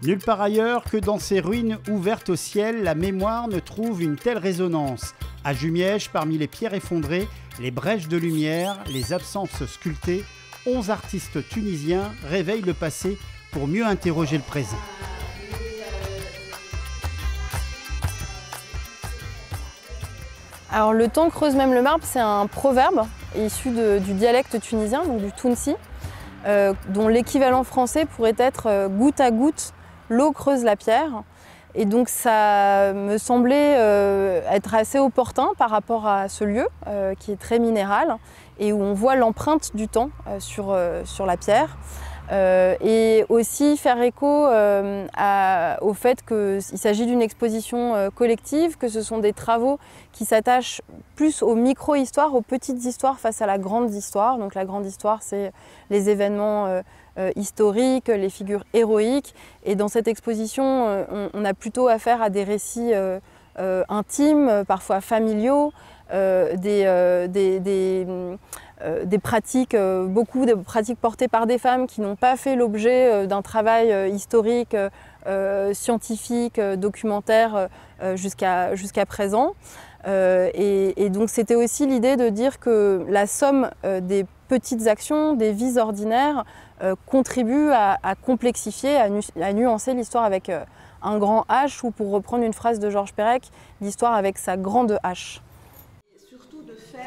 Nulle part ailleurs que dans ces ruines ouvertes au ciel, la mémoire ne trouve une telle résonance. À Jumièges, parmi les pierres effondrées, les brèches de lumière, les absences sculptées, 11 artistes tunisiens réveillent le passé pour mieux interroger le présent. Alors le temps creuse même le marbre, c'est un proverbe issu du dialecte tunisien, donc du Tounsi, dont l'équivalent français pourrait être goutte à goutte, l'eau creuse la pierre. Et donc ça me semblait être assez opportun par rapport à ce lieu qui est très minéral et où on voit l'empreinte du temps sur la pierre. Et aussi faire écho au fait qu'il s'agit d'une exposition collective, que ce sont des travaux qui s'attachent plus aux micro-histoires, aux petites histoires face à la grande histoire. Donc la grande histoire, c'est les événements historiques, les figures héroïques. Et dans cette exposition, on a plutôt affaire à des récits intimes, parfois familiaux, des pratiques, beaucoup de pratiques portées par des femmes qui n'ont pas fait l'objet d'un travail historique, scientifique, documentaire jusqu'à présent. Et donc c'était aussi l'idée de dire que la somme des petites actions, des vies ordinaires, contribue à complexifier, à nuancer l'histoire avec un grand H, ou pour reprendre une phrase de Georges Perec, l'histoire avec sa grande H.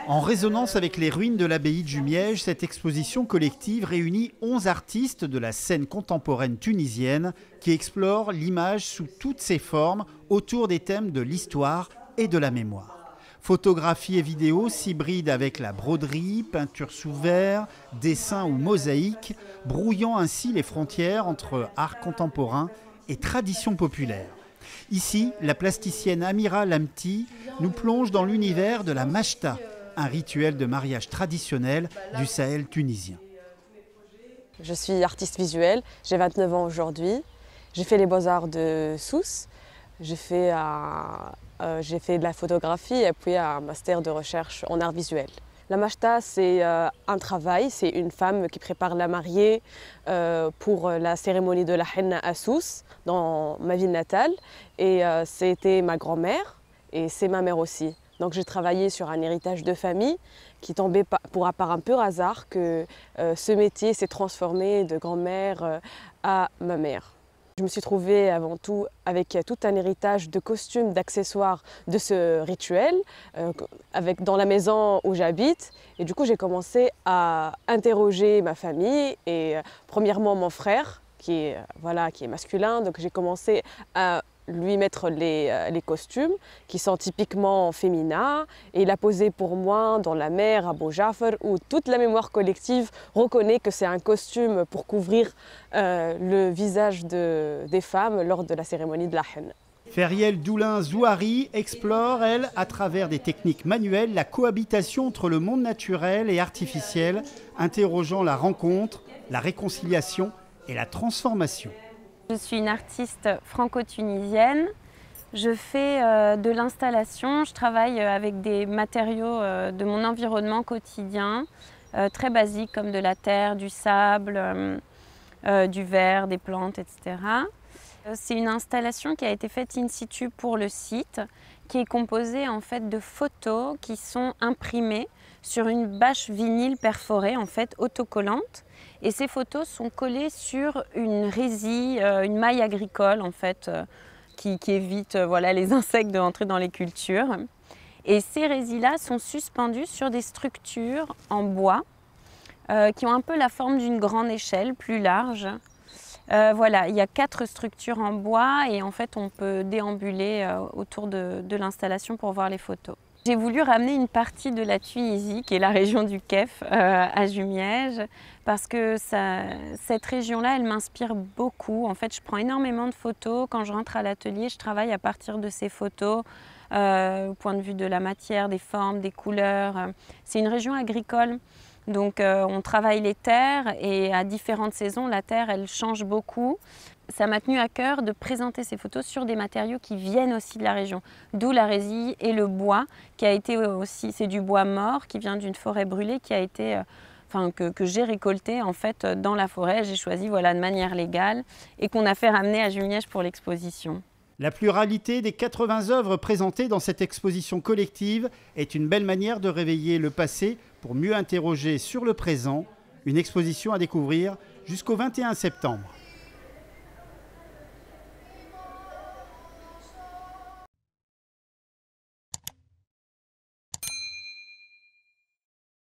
En résonance avec les ruines de l'abbaye de Jumièges, cette exposition collective réunit 11 artistes de la scène contemporaine tunisienne qui explorent l'image sous toutes ses formes autour des thèmes de l'histoire et de la mémoire. Photographie et vidéo s'hybrident avec la broderie, peinture sous verre, dessin ou mosaïque, brouillant ainsi les frontières entre art contemporain et tradition populaire. Ici, la plasticienne Amira Lamti nous plonge dans l'univers de la machta, un rituel de mariage traditionnel du Sahel tunisien. Je suis artiste visuelle, j'ai 29 ans aujourd'hui. J'ai fait les beaux-arts de Sousse. J'ai fait de la photographie et puis un master de recherche en art visuel. La machta, c'est un travail, c'est une femme qui prépare la mariée pour la cérémonie de la henna à Sousse, dans ma ville natale. Et c'était ma grand-mère et c'est ma mère aussi. Donc j'ai travaillé sur un héritage de famille qui tombait par un pur hasard que ce métier s'est transformé de grand-mère à ma mère. Je me suis trouvée avant tout avec tout un héritage de costumes, d'accessoires de ce rituel dans la maison où j'habite. Et du coup, j'ai commencé à interroger ma famille et premièrement mon frère qui est masculin. Donc j'ai commencé à lui mettre les costumes qui sont typiquement féminins et il a posé pour moi dans la mer à Bojafar où toute la mémoire collective reconnaît que c'est un costume pour couvrir le visage des femmes lors de la cérémonie de la henna. Feriel Doulin-Zouari explore, elle, à travers des techniques manuelles, la cohabitation entre le monde naturel et artificiel, interrogeant la rencontre, la réconciliation et la transformation. Je suis une artiste franco-tunisienne. Je fais de l'installation. Je travaille avec des matériaux de mon environnement quotidien, très basiques comme de la terre, du sable, du verre, des plantes, etc. C'est une installation qui a été faite in situ pour le site, qui est composée en fait de photos qui sont imprimées sur une bâche vinyle perforée, en fait autocollante. Et ces photos sont collées sur une résille, une maille agricole en fait, qui évite les insectes d'entrer dans les cultures. Et ces résilles-là sont suspendues sur des structures en bois qui ont un peu la forme d'une grande échelle, plus large. Il y a 4 structures en bois et en fait on peut déambuler autour de l'installation pour voir les photos. J'ai voulu ramener une partie de la Tunisie, qui est la région du Kef, à Jumièges, parce que cette région-là, elle m'inspire beaucoup. En fait, je prends énormément de photos. Quand je rentre à l'atelier, je travaille à partir de ces photos, au point de vue de la matière, des formes, des couleurs. C'est une région agricole, donc on travaille les terres et à différentes saisons, la terre, elle change beaucoup. Ça m'a tenu à cœur de présenter ces photos sur des matériaux qui viennent aussi de la région, d'où la résille et le bois, qui a été aussi, c'est du bois mort qui vient d'une forêt brûlée, qui a été que j'ai récoltées en fait dans la forêt. J'ai choisi de manière légale et qu'on a fait ramener à Jumièges pour l'exposition. La pluralité des 80 œuvres présentées dans cette exposition collective est une belle manière de réveiller le passé pour mieux interroger sur le présent. Une exposition à découvrir jusqu'au 21 septembre.